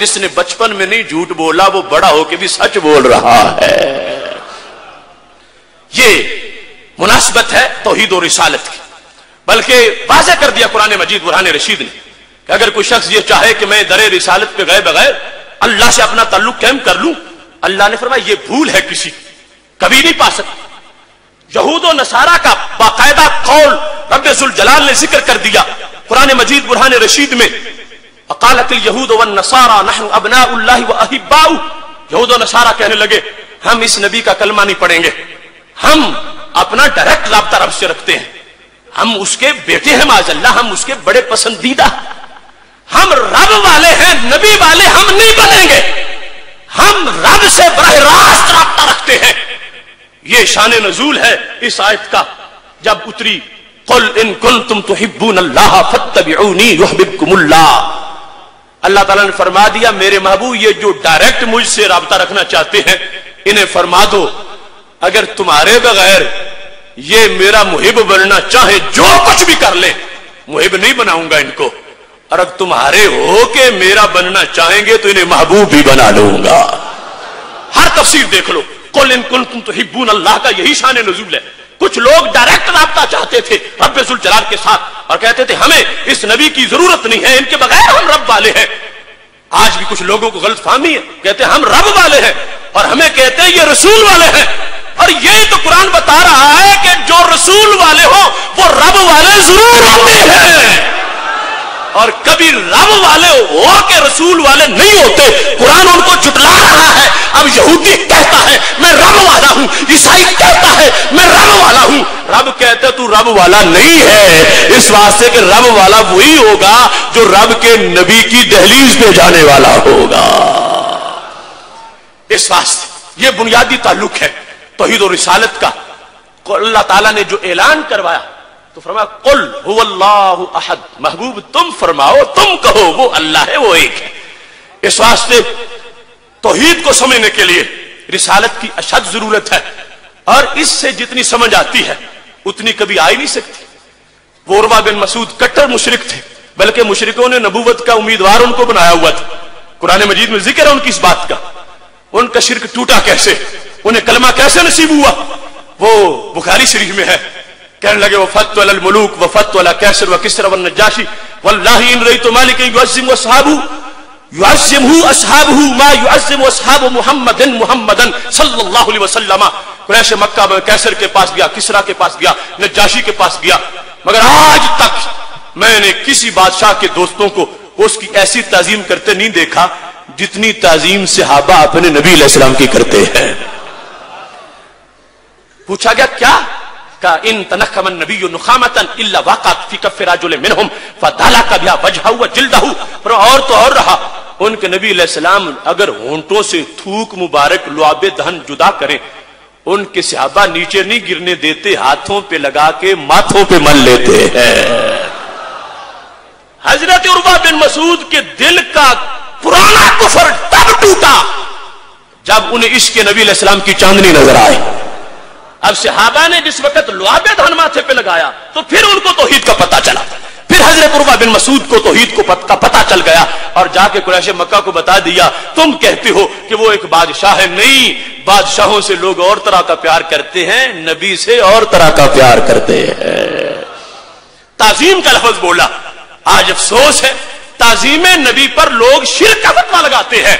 جس نے بچپن میں نہیں جھوٹ بولا وہ بڑا ہو کے بھی سچ بول رہا ہے. یہ مناسبت ہے توحید و رسالت کی. بلکہ واضح کر دیا قرآن مجید برہان رشید نے کہ اگر کوئی شخص یہ چاہے کہ میں در رسالت پہ گئے بغیر اللہ سے اپنا تعلق قائم کر لوں، اللہ نے فرمایا یہ بھول ہے کسی کبھی نہیں پا سکتا. یہود و نصارہ کا باقاعدہ قول رب ذوالجلال نے ذکر کر دیا قرآن مجید برہان رشید میں. وقالت اليهود والنصارى نحن ابناء الله واحباؤه. یہود و نصارہ کہنے لگے ہم اس نبی کا کلمہ نہیں پڑھیں گے، ہم اپنا ڈائریکٹ رابطہ رب سے رکھتے ہیں، ہم اس کے بیٹے ہیں معاذ اللہ، ہم اس کے بڑے پسندیدہ، ہم رب والے ہیں، نبی والے ہم نہیں بنیں گے، ہم رب سے براہ راست رابطہ رکھتے ہیں. یہ شان نزول ہے اس آیت کا جب اتری قل ان کنتم تحبون اللہ فاتبعونی یحببکم اللہ. اللہ تعالیٰ نے فرما دیا میرے محبوب یہ جو ڈائریکٹ مجھ سے رابطہ رکھنا چاہتے ہیں انہیں فرما دو اگر تمہارے بغیر یہ میرا محب بننا چاہے جو کچھ بھی کر لیں محب نہیں بناؤں گا ان کو، اور اگر تمہارے ہو کہ میرا بننا چاہیں گے تو انہیں محبوب بھی بنا لوں گا. ہر تفسیر دیکھ لو قل ان کنتم تحبون اللہ کا یہی شان نزول ہے. کچھ لوگ ڈائریکٹ رابطہ چاہتے تھے رب ذوالجلال کے ساتھ اور کہتے تھے ہمیں اس نبی کی ضرورت نہیں ہے، ان کے بغیر ہم رب والے ہیں. آج بھی کچھ لوگوں کو غلط فہمی ہے، کہتے ہیں ہم رب والے ہیں اور ہمیں کہتے ہیں یہ رسول والے ہیں. اور یہی تو قرآن بتا رہا ہے کہ جو رسول والے ہو وہ رب والے ضرور ہوتے ہیں، اور کبھی رب والے ہو کے رسول والے نہیں ہوتے. قرآن ان کو جھٹلا رہا ہے. اب یہودی کہتا ہے میں رب والا ہوں، عیسائی کہتا ہے میں رب والا ہوں. رب کہتے تو رب والا نہیں ہے، اس واسطے کہ رب والا وہی ہوگا جو رب کے نبی کی دہلیز پہ جانے والا ہوگا. اس واسطے یہ بنیادی تعلق ہے توحید و رسالت کا. اللہ تعالیٰ نے جو اعلان کروایا تو فرمایا قل هو اللہ احد. محبوب تم فرماؤ، تم کہو وہ اللہ ہے، وہ ایک ہے. اس واسطے توحید کو سمجھنے کے لیے رسالت کی اشد ضرورت ہے، اور اس سے جتنی سمجھ آتی ہے اتنی کبھی آ ہی نہیں سکتی. عروہ بن مسعود کٹر مشرک تھے، بلکہ مشرکوں نے نبوت کا امیدوار ان کو بنایا ہوا تھا. قرآن مجید میں ذکر ہے ان کی اس بات کا. ان کا شرک ٹوٹا کیسے، انہیں کلمہ کیسے نصیب ہوا، وہ بخاری شریف میں ہے. کہنے لگے وفدت علی الملوک وفدت علی کیسر وکسرى والنجاشی واللہ ان رأیت مالکا یعظم اصحابہ ما یعظم اصحاب محمد محمدا صلی اللہ علیہ وسلم. قریش مکہ میں کیسر کے پاس گیا، کسرا کے پاس گیا، نجاشی کے پاس گیا، مگر آج تک میں نے کسی بادشاہ کے دوستوں کو اس کی ایسی تعظیم کرتے نہیں دیکھا جتنی تعظیم صحابہ اپنے نبی علیہ السلام کی کرتے ہیں. پوچھا گیا کیا؟ کہ ان تنخم النبی نخامتا الا وقعت فی کف رجل منهم فدلک بها وجهه وجلده. پر اور تو اور رہا ان کے نبی علیہ السلام اگر ہونٹوں سے تھوک مبارک لعاب دہن جدا کریں ان کے صحابہ نیچے نہیں گرنے دیتے، ہاتھوں پہ لگا کے ماتھوں پہ مل لیتے ہیں. حضرت عروہ بن مسعود کے دل کا پرانا کفر تب ٹوٹا جب انہیں عشق نبی علیہ السلام کی چاندنی نظر آئی. اب صحابہ نے جس وقت لعاب دہن ماتھے پہ لگایا تو پھر ان کو توحید کا پتہ چلا. پھر حضرت عروہ بن مسعود کو توحید کا پتہ چل گیا اور جا کے قریش مکہ کو بتا دیا تم کہتے ہو کہ وہ ایک بادشاہ ہے. نہیں، بادشاہوں سے لوگ اور طرح کا پیار کرتے ہیں، نبی سے اور طرح کا پیار کرتے ہیں. تعظیم کا لفظ بولا. آج افسوس ہے تعظیم نبی پر لوگ شرک کا فتویٰ لگاتے ہیں،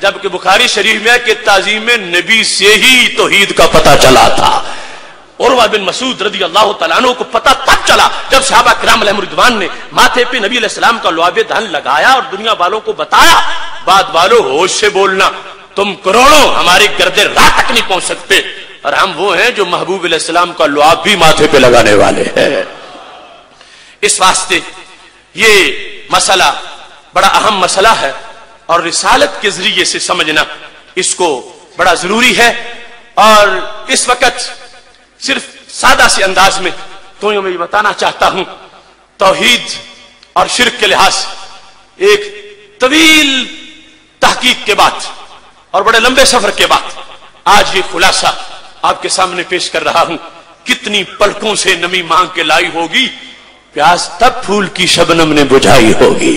جبکہ بخاری شریف میں ہے کہ تعظیم نبی سے ہی توحید کا پتہ چلا تھا. عروہ بن مسعود رضی اللہ تعالیٰ عنہ کو پتہ تب چلا جب صحابہ کرام علیہم رضوان نے ماتھے پہ نبی علیہ السلام کا لعاب دہن لگایا اور دنیا والوں کو بتایا. بات والوں ہوش سے بولنا، تم کروڑوں ہماری گرد راہ تک نہیں پہنچ سکتے، اور ہم وہ ہیں جو محبوب علیہ السلام کا لعاب بھی ماتھے پہ لگانے والے ہیں. اس واسطے یہ مسئلہ بڑا اہم مسئلہ ہے اور رسالت کے ذریعے سے سمجھنا اس کو بڑا ضروری ہے. اور اس وقت صرف سادہ سے انداز میں تو میں بتانا چاہتا ہوں توحید اور شرک کے لحاظ ایک طویل تحقیق کے بعد اور بڑے لمبے سفر کے بعد آج یہ خلاصہ آپ کے سامنے پیش کر رہا ہوں. کتنی پلکوں سے نمی مانگ کے لائی ہوگی، پیاس تب پھول کی شبنم نے بجھائی ہوگی.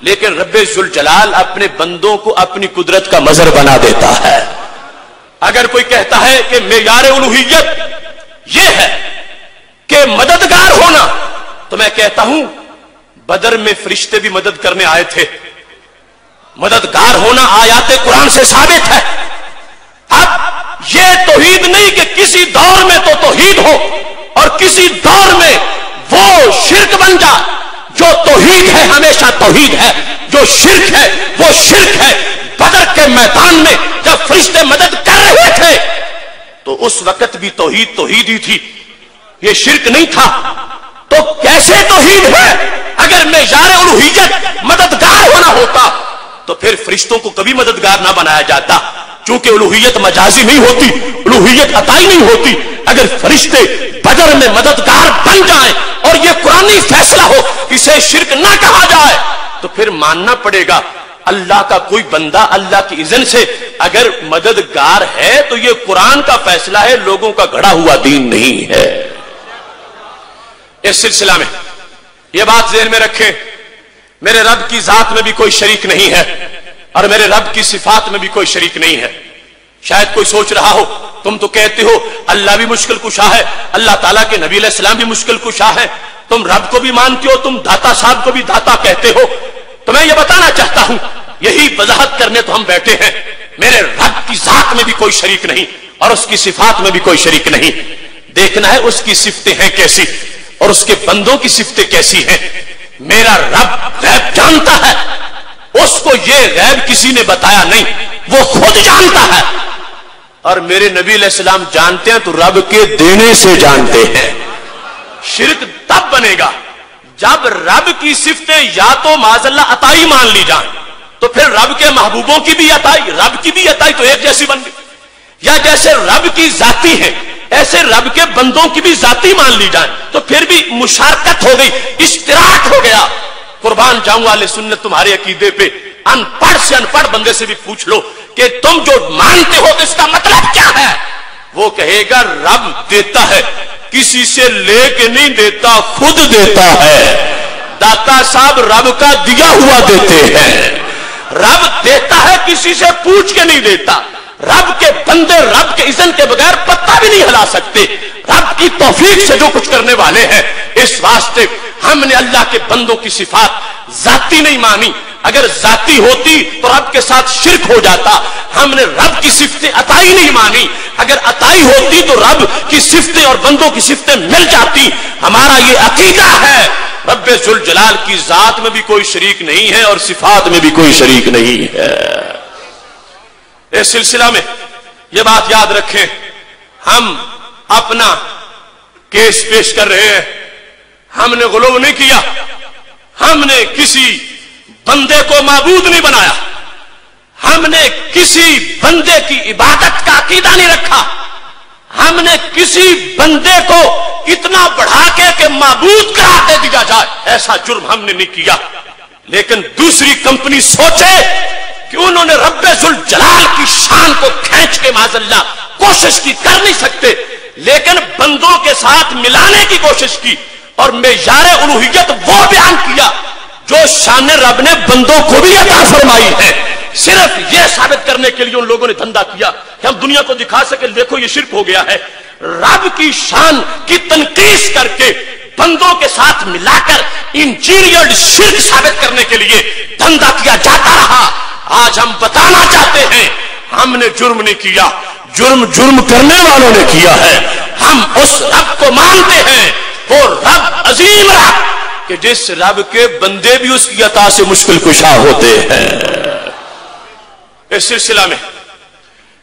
لیکن رب ذوالجلال اپنے بندوں کو اپنی قدرت کا مظہر بنا دیتا ہے. اگر کوئی کہتا ہے کہ معیار الوہیت یہ ہے کہ مددگار ہونا، تو میں کہتا ہوں بدر میں فرشتے بھی مدد کرنے آئے تھے. مددگار ہونا آیات قرآن سے ثابت ہے. اب یہ توحید نہیں کہ کسی دور میں تو توحید ہو اور کسی دور میں وہ شرک بن جائے. جو توحید ہے ہمیشہ توحید ہے، جو شرک ہے وہ شرک ہے. بدر کے میدان میں جب فرشتے مدد کر رہے تھے تو اس وقت بھی توحید توحید ہی تھی، یہ شرک نہیں تھا. تو کیسے توحید ہے؟ اگر معیار الوہیت مددگار ہونا ہوتا تو پھر فرشتوں کو کبھی مددگار نہ بنایا جاتا، چونکہ الوہیت مجازی نہیں ہوتی، الوہیت عطائی نہیں ہوتی. اگر فرشتے بدر میں مددگار بن جائیں اور یہ قرآنی فیصلہ ہو اسے شرک نہ کہا جائے تو پھر ماننا پڑے گا اللہ کا کوئی بندہ اللہ کی اذن سے اگر مددگار ہے تو یہ قرآن کا فیصلہ ہے، لوگوں کا گھڑا ہوا دین نہیں ہے. اس سلسلہ میں یہ بات ذہن میں رکھیں، میرے رب کی ذات میں بھی کوئی شریک نہیں ہے اور میرے رب کی صفات میں بھی کوئی شریک نہیں ہے. شاید کوئی سوچ رہا ہو تم تو کہتے ہو اللہ بھی مشکل کشا ہے، اللہ تعالیٰ کے نبی علیہ السلام بھی مشکل کشا ہے، تم رب کو بھی مانتے ہو، تم داتا صاحب کو بھی داتا کہتے ہو. تو میں یہ بتانا چاہتا ہوں، یہی وضاحت کرنے تو ہم بیٹھے ہیں، میرے رب کی ذات میں بھی کوئی شریک نہیں اور اس کی صفات میں بھی کوئی شریک نہیں. دیکھنا ہے اس کی صفتیں ہیں کیسی اور اس کے بندوں کی صفتیں کیسی ہیں. میرا رب غیب جانتا ہے، اس کو یہ غیب کسی نے بتایا نہیں، وہ خود جانتا ہے. اور میرے نبی علیہ السلام جانتے ہیں تو رب کے دینے سے جانتے ہیں. شرک تب بنے گا جب رب کی صفتیں یا تو معاذ اللہ عطائی مان لی جائیں، تو پھر رب کے محبوبوں کی بھی عطائی، رب کی بھی عطائی تو ایک جیسی بن گئی. یا جیسے رب کی ذاتی ہے ایسے رب کے بندوں کی بھی ذاتی مان لی جائیں تو پھر بھی مشارکت ہو گئی، اشتراک ہو گیا. قربان جاؤں والے سنت تمہارے عقیدے پہ ان پڑھ سے ان پڑھ بندے سے بھی پوچھ لو کہ تم جو مانتے ہو تو اس کا مطلب کیا ہے؟ وہ کہے گا رب دیتا ہے، کسی سے لے کے نہیں دیتا، خود دیتا ہے. داتا صاحب رب کا دیا ہوا دیتے ہیں. رب دیتا ہے، کسی سے پوچھ کے نہیں دیتا. رب کے بندے رب کے اذن کے بغیر پتہ بھی نہیں ہلا سکتے، رب کی توفیق سے جو کچھ کرنے والے ہیں. اس واسطے ہم نے اللہ کے بندوں کی صفات ذاتی نہیں مانی. اگر ذاتی ہوتی تو رب کے ساتھ شرک ہو جاتا. ہم نے رب کی صفتیں عطائی نہیں مانی، اگر عطائی ہوتی تو رب کی صفتیں اور بندوں کی صفتیں مل جاتی. ہمارا یہ عقیدہ ہے رب ذوالجلال کی ذات میں بھی کوئی شریک نہیں ہے اور صفات میں بھی کوئی شریک نہیں ہے. اس سلسلہ میں یہ بات یاد رکھیں، ہم اپنا کیس پیش کر رہے ہیں، ہم نے غلو نہیں کیا، ہم نے کسی بندے کو معبود نہیں بنایا، ہم نے کسی بندے کی عبادت کا عقیدہ نہیں رکھا، ہم نے کسی بندے کو اتنا بڑھا کے کہ معبود قرار دے دیا جائے ایسا جرم ہم نے نہیں کیا. لیکن دوسری کمپنی سوچے کہ انہوں نے رب ذوالجلال کی شان کو کھینچ کے معاذ اللہ کوشش کی، کر نہیں سکتے، لیکن بندوں کے ساتھ ملانے کی کوشش کی اور معیار الوہیت وہ بیان کیا جو شان رب نے بندوں کو بھی عطا فرمائی ہے. صرف یہ ثابت کرنے کے لیے ان لوگوں نے دھندا کیا کہ ہم دنیا کو دکھا سکے دیکھو یہ شرک ہو گیا ہے. رب کی شان کی تنقیص کر کے بندوں کے ساتھ ملا کر انجینئرڈ شرک ثابت کرنے کے لیے دھندا کیا جاتا رہا. آج ہم بتانا چاہتے ہیں ہم نے جرم نہیں کیا، جرم کرنے والوں نے کیا ہے. ہم اس رب کو مانتے ہیں، وہ رب عظیم رب کہ جس رب کے بندے بھی اس کی عطا سے مشکل کشا ہوتے ہیں. اس سلسلہ میں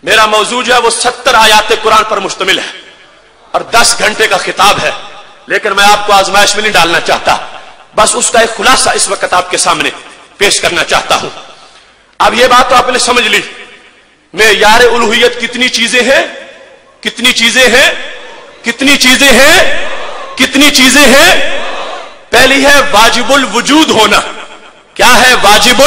میرا موضوع جو ہے وہ 70 آیات قرآن پر مشتمل ہے اور 10 گھنٹے کا خطاب ہے، لیکن میں آپ کو آزمائش میں نہیں ڈالنا چاہتا، بس اس کا ایک خلاصہ اس وقت آپ کے سامنے پیش کرنا چاہتا ہوں. اب یہ بات تو آپ نے سمجھ لی، معیار الوہیت کتنی چیزیں ہیں، کتنی چیزیں ہیں، کتنی چیزیں ہیں، کتنی چیزیں ہیں. پہلی ہے واجب الوجود ہونا. کیا ہے واجب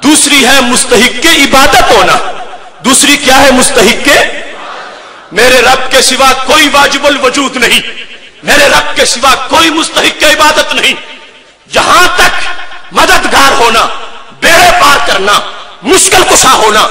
دوسری ہے مستحق عبادت ہونا. دوسری کیا ہے مستحق کے؟ میرے رب کے سوا کوئی واجب الوجود نہیں، میرے رب کے سوا کوئی مستحق عبادت نہیں. جہاں تک مددگار ہونا، بیڑے پار کرنا، مشکل کشا ہونا